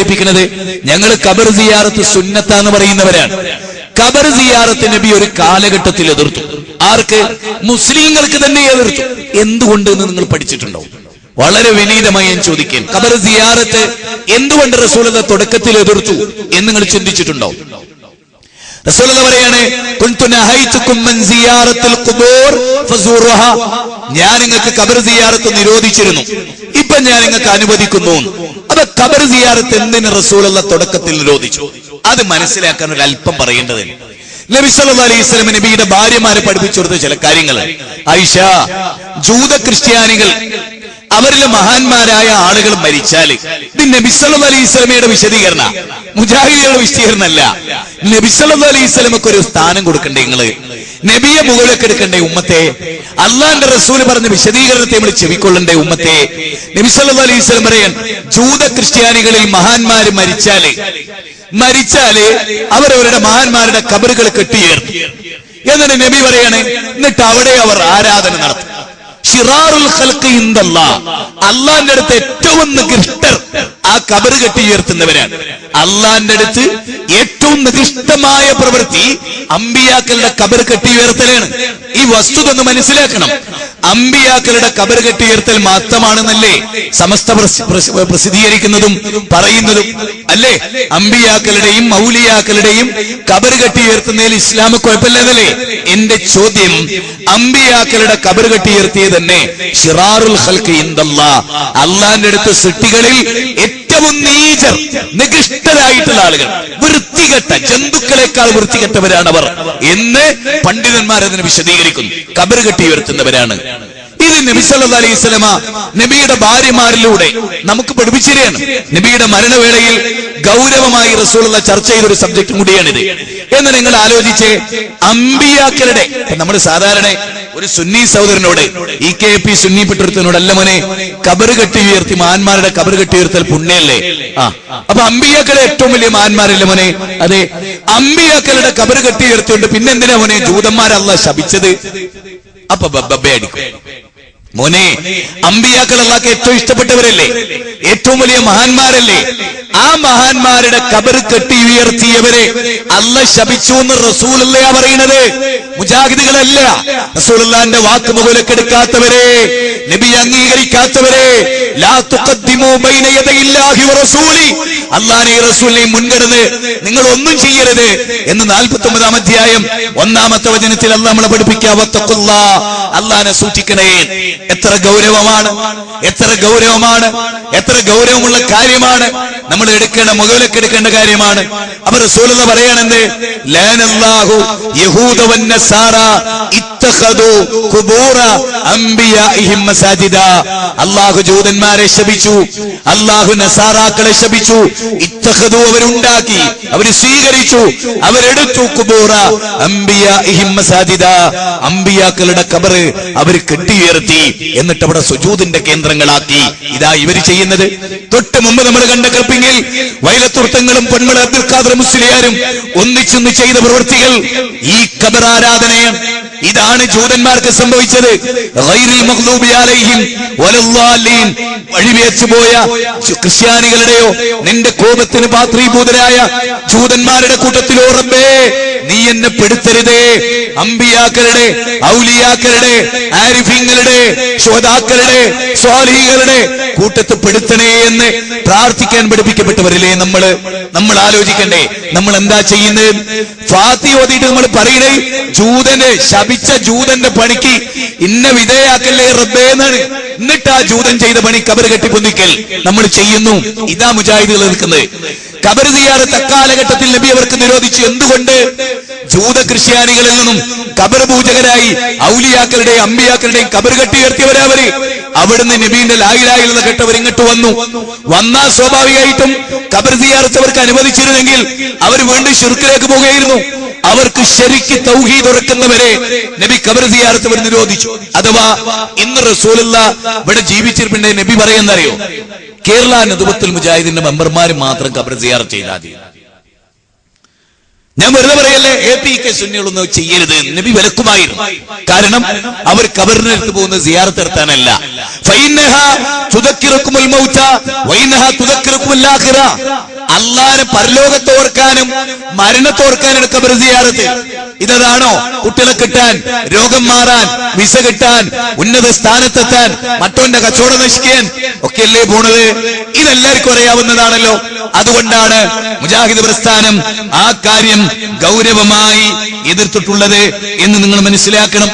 കേൾപ്പിക്കുന്നത്? ഞങ്ങൾ ഖബർ സിയാറത്ത് സുന്നത്താന്ന് പറയുന്നവരാണ്. ഖബർ സിയാറത്ത് നബി ഒരു കാലഘട്ടത്തിൽ എതിർത്തു. ആർക്ക്? മുസ്ലിങ്ങൾക്ക് തന്നെ എതിർത്തു. എന്തുകൊണ്ട് എന്ന് നിങ്ങൾ പഠിച്ചിട്ടുണ്ടോ? വളരെ വിനീതമായി ഞാൻ ചോദിക്കാൻ, ഖബർ സിയാറത്ത് എന്തുകൊണ്ട് റസൂലുള്ളാഹി തുടക്കത്തിൽ എതിർത്തു എന്ന് നിങ്ങൾ ചിന്തിച്ചിട്ടുണ്ടോ? റസൂലുള്ളാഹി പറയാണ്, കുൻതു നഹൈതുകും മൻ സിയാറത്തുൽ ഖുബൂർ ഫസൂറുഹാ, ഞാൻ നിങ്ങൾക്ക് ഖബർ സിയാറത്ത് നിരോധിച്ചിരുന്നു, ഇപ്പൊ ഞാൻ നിങ്ങൾക്ക് അനുവദിക്കുന്നു. അപ്പൊ ഖബർ സിയാറത്ത് എന്തിന് റസൂലുള്ളാഹി തുടക്കത്തിൽ നിരോധിച്ചു? അത് മനസ്സിലാക്കാൻ ഒരു അല്പം പറയേണ്ടതുണ്ട്. നബി സല്ലല്ലാഹു അലൈഹി വസല്ലം നബിയുടെ ഭാര്യമാരെ പഠിപ്പിച്ചു കൊടുത്ത ചില കാര്യങ്ങൾ. ആയിഷ, ജൂത ക്രിസ്ത്യാനികൾ അവരിലെ മഹാന്മാരായ ആളുകൾ മരിച്ചാല് ഇത് നബി സല്ലല്ലാഹു അലൈഹി വസല്ലമയുടെ വിശദീകരണ, മുജാഹിദികളുടെ വിശദീകരണമല്ല. നബി സല്ലല്ലാഹു അലൈഹി വസല്ലമക്ക് ഒരു സ്ഥാനം കൊടുക്കണ്ടേ? നിങ്ങള് നബിയെ മുകളിലേക്ക് എടുക്കണ്ടേ ഉമ്മത്തെ? അള്ളാന്റെ റസൂല് പറഞ്ഞ വിശദീകരണത്തെ നമ്മൾ ചെവിക്കൊള്ളണ്ടേ ഉമ്മത്തെ? നബി സല്ലല്ലാഹു അലൈഹി വസല്ലം പറയാൻ, ജൂത ക്രിസ്ത്യാനികളിൽ മഹാന്മാര് മരിച്ചാല് അവരവരുടെ മഹാന്മാരുടെ ഖബറുകൾ കെട്ടിയേർത്തി. എന്നിട്ട് നബി പറയാണ്, എന്നിട്ട് അവിടെ അവർ ആരാധന നടത്തും. ശിറാറുൽ ഖൽഖി ഇൻദല്ലാഹ്, അള്ളാന്റെ അടുത്ത് ഏറ്റവും നികൃഷ്ടർ ആ ഖബർ കെട്ടിയുയർത്തുന്നവരാണ്. അള്ളാന്റെ അടുത്ത് ഏറ്റവും നികൃഷ്ടമായ പ്രവൃത്തി അമ്പിയാക്കളുടെ ഖബർ കെട്ടിയുയർത്തലാണ്. ഈ വസ്തുത ഒന്ന് മനസ്സിലാക്കണം. അമ്പിയാക്കളുടെ ഖബർ കെട്ടിയുയർത്തൽ മാത്രമാണെന്നല്ലേ സമസ്ത പ്രസിദ്ധീകരിക്കുന്നതും പറയുന്നതും അല്ലേ? അമ്പിയാക്കളുടെയും മൗലിയാക്കളുടെയും ഖബർ കെട്ടിയുയർത്തുന്നതിൽ ഇസ്ലാം കുഴപ്പമില്ലെന്നല്ലേ? എന്റെ ചോദ്യം, അമ്പിയാക്കളുടെ ഖബർ കെട്ടിയുയർത്തിയത് തന്നെ ശിറാറുൽ ഖൽഖി ഇൻദല്ലാഹ്, അള്ളാന്റെ അടുത്ത് സൃഷ്ടികളിൽ ഏറ്റവും നീചർ, നികൃഷ്ടരായിട്ടുള്ള ആളുകൾ, വൃത്തികെട്ട ജന്തുക്കളെക്കാൾ വൃത്തികെട്ടവരാണ് അവർ എന്ന് പണ്ഡിതന്മാർ അതിനെ വിശദീകരിക്കുന്നു. ഖബർ കെട്ടി ഉയർത്തുന്നവരാണ്. ഇത് നബി സല്ലല്ലാഹു അലൈഹി വസല്ലമ നബിയുടെ ഭാര്യമാരിലൂടെ നമുക്ക് പഠിപ്പിച്ചിരിക്കുകയാണ്. നബിയുടെ മരണവേളയിൽ ഗൗരവമായി റസൂലുള്ളാഹി ചർച്ച ചെയ്തൊരു സബ്ജക്ട് കൂടിയാണിത്. എന്ന് നിങ്ങൾ ആലോചിച്ച്, അമ്പിയാക്കളുടെ, നമ്മൾ സാധാരണ ഒരു സുന്നി സഹോദരനോട്, EKP സുന്നി പെട്ടിരുത്തനോട്, അല്ല മോനെ ഖബർ കെട്ടി ഉയർത്തി മഹാന്മാരുടെ ഖബർ കെട്ടി ഉയർത്തൽ പുണ്യല്ലേ? അപ്പൊ അമ്പിയാക്കളെ ഏറ്റവും വലിയ മഹാന്മാരല്ലേ മോനെ? അതെ, അമ്പിയാക്കളുടെ ഖബർ കെട്ടി ഉയർത്തിയുണ്ട്. പിന്നെന്തിനാ മോനെ ജൂതന്മാരെ അല്ലാഹ് ശപിച്ചത്? അപ്പൊ ബബ്ബേ അടിക്കും. മോനെ, അമ്പിയാക്കൾ അല്ലാഹ്ക്ക് ഏറ്റവും ഇഷ്ടപ്പെട്ടവരല്ലേ? ഏറ്റവും വലിയ മഹാന്മാരല്ലേ? ആ മഹാന്മാരുടെ ഖബർ കെട്ടി ഉയർത്തിയവരെ അല്ലാഹ് ശപിച്ചു എന്ന് റസൂലുള്ളാഹിയാ പറയുന്നത്, മുജാഹിദുകളല്ല. റസൂലുള്ളാഹിന്റെ വാക്ക് മുകളിലെടുക്കാത്തവരെ, നബി അംഗീകരിക്കാത്തവരെ, ലാ തുഖദ്ദിമു ബൈന യദയില്ലാഹി വറസൂലി, അല്ലാഹുവിനെയും റസൂലിനെയും മുൻകടന്ന് നിങ്ങൾ ഒന്നും ചെയ്യരുത് എന്ന് 49-ാം അധ്യായം 1-ാമത്തെ വചനത്തിൽ അല്ലാഹ് നമ്മളെ പഠിപ്പിക്കുക. വത്തഖുല്ലാഹ്, അല്ലാഹുവിനെ സൂക്ഷിക്കണേ. എത്ര ഗൗരവമാണ്, എത്ര ഗൗരവമാണ്, എത്ര ഗൗരവമുള്ള കാര്യമാണ് നമ്മൾ എടുക്കേണ്ട, മുകളിലേക്ക് എടുക്കേണ്ട കാര്യമാണ്. അപ്പൊ റസൂലുള്ളാഹി പറയാണെന്ത്? ലഅനല്ലാഹു യഹൂദ വന്നസാറ ഇത്തഖദു ഖുബൂറ അംബിയാഇഹിം മസാജിദ, അല്ലാഹു ജൂതന്മാരെ ശപിച്ചു, അല്ലാഹു നസാറാക്കളെ ശപിച്ചു. ഇത്തഖദു, അവരുണ്ടാക്കി, അവർ സ്വീകരിച്ചു, അവരെടുത്തു, ഖുബൂറ അംബിയാഇഹിം മസാജിദ, അംബിയാക്കളുടെ ഖബർ അവർ കെട്ടിയുയർത്തി, എന്നിട്ട് അവിടെ സുജൂദിന്റെ കേന്ദ്രങ്ങളാക്കി. ഇതാ ഇവർ ചെയ്യുന്നത്. തൊട്ട് മുമ്പ് നമ്മൾ കണ്ട ക്ലിപ്പിങ്ങിൽ വൈലത്തുർത്തങ്ങളും പൊന്മള അബ്ദുൽ ഖാദർ മുസ്ലിയാരും ഒന്നിച്ചൊന്ന് ചെയ്ത പ്രവൃത്തികൾ ഈ ഖബർ ആരാധനയാണ്. ഇതാണ് ജൂതന്മാർക്ക് സംഭവിച്ചത്. ഗൈറിൽ മഗ്ദൂബി അലൈഹിം വലദ്ദാലീൻ, വഴിവേച്ചുപോയ ക്രിസ്ത്യാനികളുടെയോ നിന്റെ കോപത്തിന് പാത്രീഭൂതരായ ജൂതന്മാരുടെ കൂട്ടത്തിലോ റബ്ബേ നീ എന്നെ പെടുത്തരുതേ. അമ്പിയാക്കളുടെ, ഔലിയാക്കളുടെ, ആരിഫീങ്ങളുടെ, ശുഹദാക്കളുടെ, സ്വാലിഹീങ്ങളുടെ കൂട്ടത്ത് പെടുത്തണേ എന്ന് പ്രാർത്ഥിക്കാൻ പഠിപ്പിക്കപ്പെട്ടവരില്ലേ നമ്മൾ ആലോചിക്കണ്ടേ? നമ്മൾ എന്താ ചെയ്യുന്നത്? ഫാത്തിഹ ഓതിയിട്ട് നമ്മൾ പറയണേ ജൂതനെ ശപിച്ച ജൂതന്റെ പണിക്ക് ഇന്ന വിധേയാക്കല്ലേ റബ്ബേ എന്നാണ്. എന്നിട്ട് ആ ജൂതൻ ചെയ്ത പണി ഖബർ കെട്ടിപ്പൊന്തിക്കൽ നമ്മൾ ചെയ്യുന്നു. ഇതാ മുജാഹിദുകൾ നിൽക്കുന്നത്. ഖബർ സിയാറത്ത് അക്കാലഘട്ടത്തിൽ നബി അവർക്ക് നിരോധിച്ചു. എന്തുകൊണ്ട്? ജൂത ക്രിസ്ത്യാനികളിൽ നിന്നും ഖബർ പൂജകരായി ഔലിയാക്കളുടെയും അമ്പിയാക്കളുടെയും ഖബർ കെട്ടിയുയർത്തിയവരവര്. അവിടുന്ന് നബീന്റെ ലാ ഇലാഹ ഇല്ലല്ലാഹ് കേട്ടവർ ഇങ്ങോട്ട് വന്നാൽ സ്വാഭാവികമായിട്ടും ഖബർ സിയാറത്ത് അവർക്ക് അനുവദിച്ചിരുന്നെങ്കിൽ അവർ വീണ്ടും ശിർക്കിലേക്ക് പോവുകയായിരുന്നു. അവർക്ക് ശരിക്ക് തൗഹീദ് ഉറക്കുന്നവരെ നബി ഖബർ സിയാറത്ത് അവർ നിരോധിച്ചു. അഥവാ ഇന്ന് റസൂലുള്ളാഹി ഇവിടെ ജീവിച്ചിരിപ്പുണ്ടെങ്കിൽ നബി പറയുന്നറിയോ? കേരള നദുവത്തുൽ മുജാഹിദിന്റെ മെമ്പർമാർ മാത്രം ഖബർ സിയാറത്ത് ചെയ്താൽ മതി. ഞാൻ വെറുതെ പറയല്ലേ, APK സുന്നികളൊന്നും ചെയ്യരുത്, നബി വിലക്കുമായിരുന്നു. കാരണം അവർ ഖബറിനടുത്ത് പോകുന്ന സിയാറത്ത് നടത്താനല്ല. അള്ളാനെ പരലോകത്തോർക്കാനും മരണത്തോർക്കാനാണ് ഖബർ സിയാറത്ത്. ഇതാണോ കുട്ടികളെ കിട്ടാൻ, രോഗം മാറാൻ, വിസ കിട്ടാൻ, ഉന്നത സ്ഥാനത്തെത്താൻ, മറ്റോന്റെ കച്ചവടം നശിക്കാൻ ഒക്കെയല്ലേ പോണത്? ഇതെല്ലാവർക്കും അറിയാവുന്നതാണല്ലോ. അതുകൊണ്ടാണ് മുജാഹിദ് പ്രസ്ഥാനം ആ കാര്യം ഗൗരവമായി എതിർത്തിട്ടുള്ളത് എന്ന് നിങ്ങൾ മനസ്സിലാക്കണം.